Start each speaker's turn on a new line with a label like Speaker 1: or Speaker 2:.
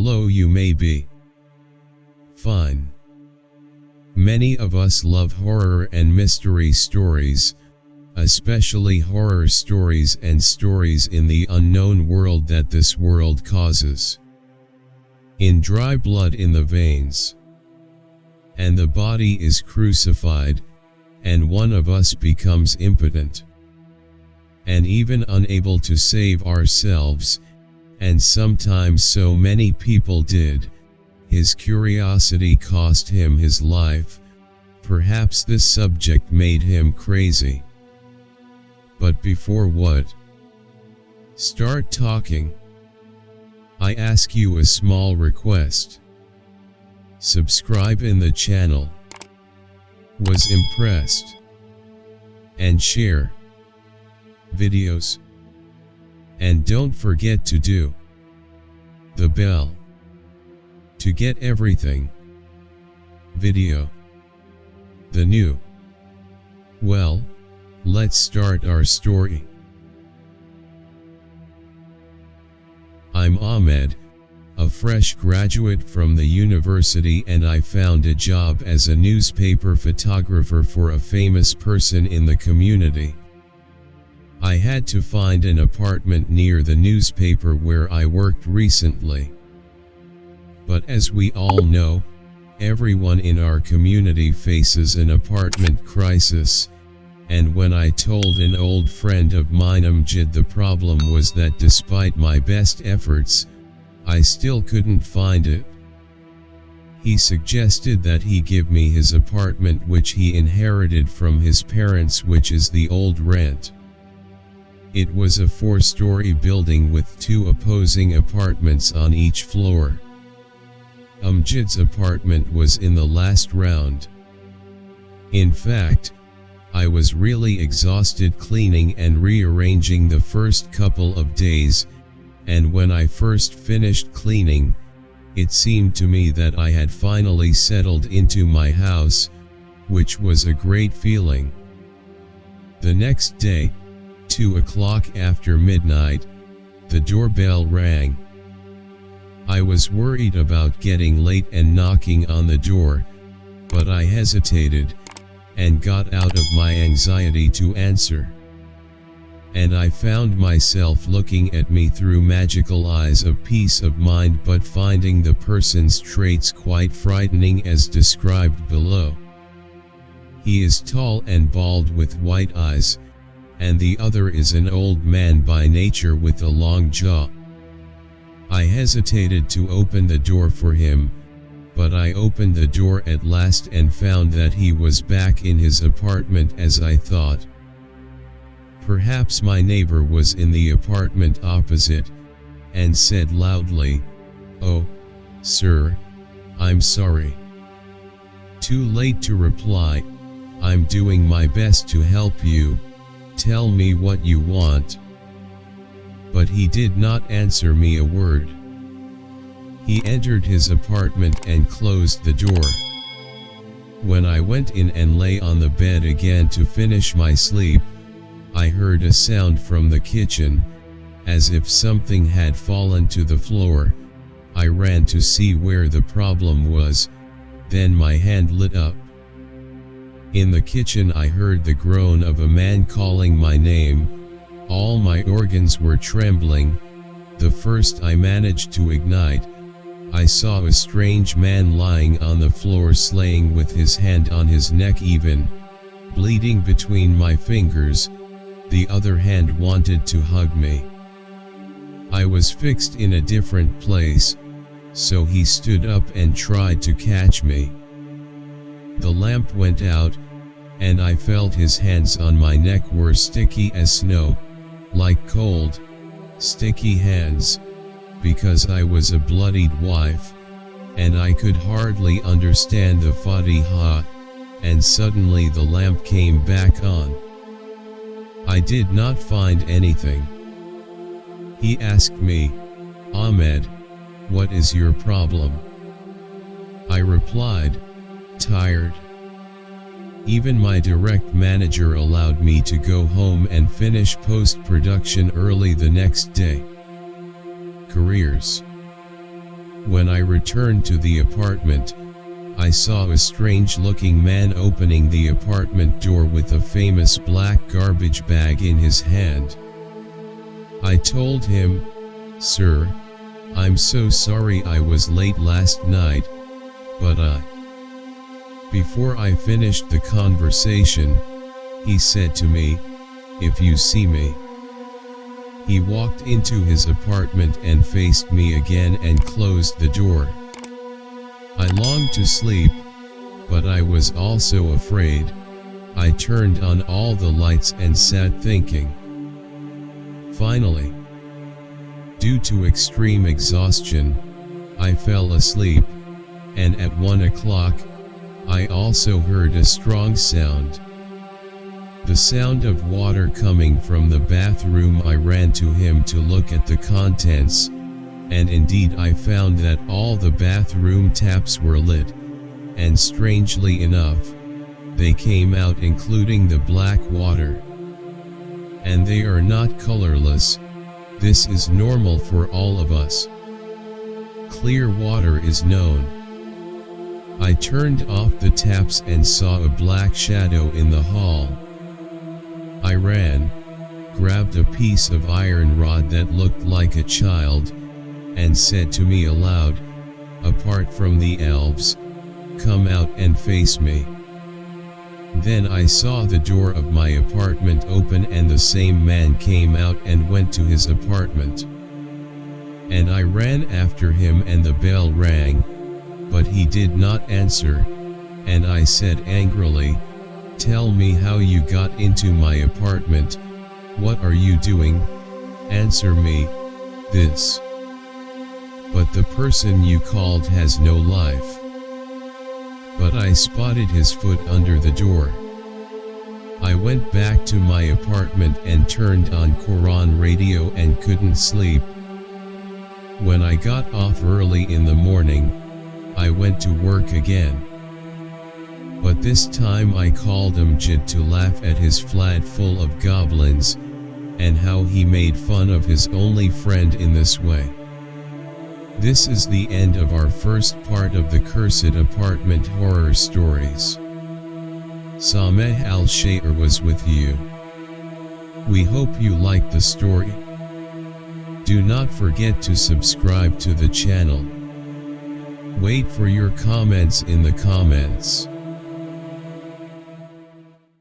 Speaker 1: Hello, you may be fine. Many of us love horror and mystery stories, especially horror stories and stories in the unknown world that this world causes. In dry blood in the veins, and the body is crucified, and one of us becomes impotent, and even unable to save ourselves, and sometimes so many people did. His curiosity cost him his life. Perhaps this subject made him crazy. But before what? Start talking, I ask you a small request. Subscribe in the channel. Was impressed. And share videos. And don't forget to do the bell to get everything video the new. Well, let's start our story. I'm Ahmed, a fresh graduate from the university, and I found a job as a newspaper photographer for a famous person in the community. I had to find an apartment near the newspaper where I worked recently. But as we all know, everyone in our community faces an apartment crisis, and when I told an old friend of mine Amjad, the problem was that despite my best efforts, I still couldn't find it. He suggested that he give me his apartment, which he inherited from his parents, which is the old rent. It was a 4-story building with 2 opposing apartments on each floor. Amjad's apartment was in the last round. In fact, I was really exhausted cleaning and rearranging the first couple of days, and when I first finished cleaning, it seemed to me that I had finally settled into my house, which was a great feeling. The next day, 2 o'clock after midnight, the doorbell rang. I was worried about getting late and knocking on the door, but I hesitated, and got out of my anxiety to answer. And I found myself looking at me through magical eyes of peace of mind, but finding the person's traits quite frightening as described below. He is tall and bald with white eyes, and the other is an old man by nature with a long jaw. I hesitated to open the door for him, but I opened the door at last and found that he was back in his apartment as I thought. Perhaps my neighbor was in the apartment opposite, and said loudly, "Oh, sir, I'm sorry." Too late to reply, "I'm doing my best to help you. Tell me what you want." But he did not answer me a word. He entered his apartment and closed the door. When I went in and lay on the bed again to finish my sleep, I heard a sound from the kitchen, as if something had fallen to the floor. I ran to see where the problem was, then my hand lit up. In the kitchen I heard the groan of a man calling my name. All my organs were trembling. The first I managed to ignite, I saw a strange man lying on the floor, slaying with his hand on his neck, even bleeding between my fingers. The other hand wanted to hug me. I was fixed in a different place, so he stood up and tried to catch me. The lamp went out, and I felt his hands on my neck were sticky as snow, like cold, sticky hands, because I was a bloodied wife, and I could hardly understand the Fatiha, and suddenly the lamp came back on. I did not find anything. He asked me, "Ahmed, what is your problem?" I replied, "Tired." Even my direct manager allowed me to go home and finish post-production early the next day. Careers. When I returned to the apartment, I saw a strange-looking man opening the apartment door with a famous black garbage bag in his hand. I told him, "Sir, I'm so sorry I was late last night, but Before I finished the conversation, he said to me, "If you see me." He walked into his apartment and faced me again and closed the door. I longed to sleep, but I was also afraid. I turned on all the lights and sat thinking. Finally, due to extreme exhaustion, I fell asleep, and at 1 o'clock, I also heard a strong sound. The sound of water coming from the bathroom. I ran to him to look at the contents, and indeed I found that all the bathroom taps were lit, and strangely enough, they came out including the black water. And they are not colorless. This is normal for all of us. Clear water is known. I turned off the taps and saw a black shadow in the hall. I ran, grabbed a piece of iron rod that looked like a child, and said to me aloud, "Apart from the elves, come out and face me." Then I saw the door of my apartment open and the same man came out and went to his apartment. And I ran after him and the bell rang, but he did not answer, and I said angrily, "Tell me how you got into my apartment. What are you doing? Answer me this." But the person you called has no life. But I spotted his foot under the door. I went back to my apartment and turned on Quran radio and couldn't sleep. When I got off early in the morning, I went to work again. But this time I called Amjad to laugh at his flat full of goblins, and how he made fun of his only friend in this way. This is the end of our first part of the Cursed Apartment horror stories. Sameh Al Shaer was with you. We hope you liked the story. Do not forget to subscribe to the channel. Wait for your comments in the comments.